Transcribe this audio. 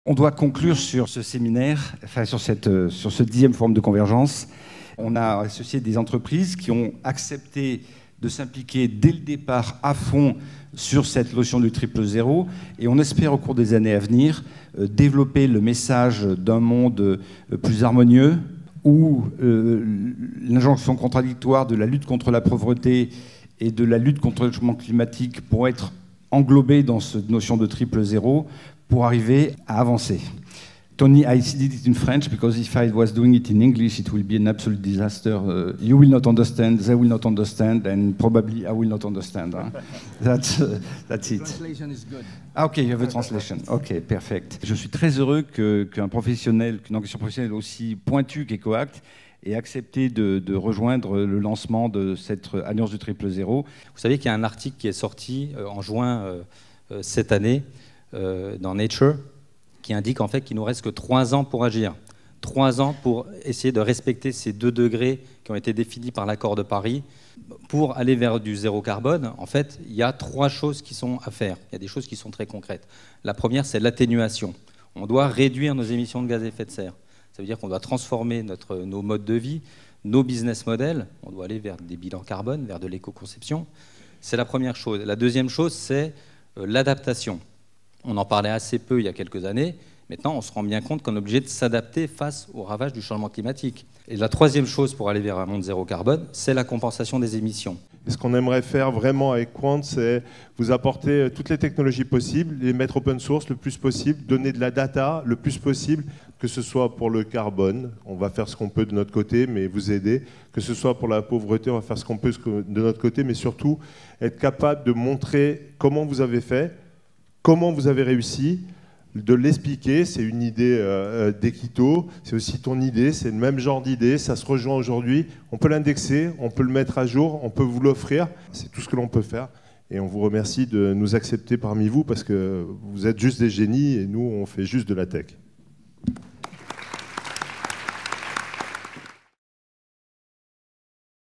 On doit conclure sur ce séminaire, enfin sur ce 10e forum de convergence. On a associé des entreprises qui ont accepté de s'impliquer dès le départ à fond sur cette notion du triple zéro, et on espère au cours des années à venir développer le message d'un monde plus harmonieux, où l'injonction contradictoire de la lutte contre la pauvreté et de la lutte contre le changement climatique pourrait être englobée dans cette notion de triple zéro pour arriver à avancer. Tony, I did it in French because if I was doing it in English, it will be an absolute disaster. You will not understand, they will not understand, and probably I will not understand. Huh? That's it. Translation is good. Ah, ok, you have a translation. Ok, perfect. Je suis très heureux qu'un professionnel, qu'une organisation professionnelle aussi pointue qu'EcoAct ait accepté de rejoindre le lancement de cette alliance du triple zéro. Vous savez qu'il y a un article qui est sorti en juin cette année dans Nature, qui indique en fait qu'il nous reste que 3 ans pour agir. 3 ans pour essayer de respecter ces 2 degrés qui ont été définis par l'accord de Paris. Pour aller vers du zéro carbone, en fait, il y a 3 choses qui sont à faire. Il y a des choses qui sont très concrètes. La première, c'est l'atténuation. On doit réduire nos émissions de gaz à effet de serre. Ça veut dire qu'on doit transformer nos modes de vie, nos business models. On doit aller vers des bilans carbone, vers de l'éco-conception. C'est la première chose. La deuxième chose, c'est l'adaptation. On en parlait assez peu il y a quelques années. Maintenant, on se rend bien compte qu'on est obligé de s'adapter face aux ravages du changement climatique. Et la troisième chose pour aller vers un monde zéro carbone, c'est la compensation des émissions. Et ce qu'on aimerait faire vraiment avec Quant, c'est vous apporter toutes les technologies possibles, les mettre open source le plus possible, donner de la data le plus possible, que ce soit pour le carbone, on va faire ce qu'on peut de notre côté, mais vous aider, que ce soit pour la pauvreté, on va faire ce qu'on peut de notre côté, mais surtout être capable de montrer comment vous avez fait, comment vous avez réussi, de l'expliquer. C'est une idée d'Equito, c'est aussi ton idée, c'est le même genre d'idée, ça se rejoint aujourd'hui. On peut l'indexer, on peut le mettre à jour, on peut vous l'offrir. C'est tout ce que l'on peut faire. Et on vous remercie de nous accepter parmi vous parce que vous êtes juste des génies et nous, on fait juste de la tech.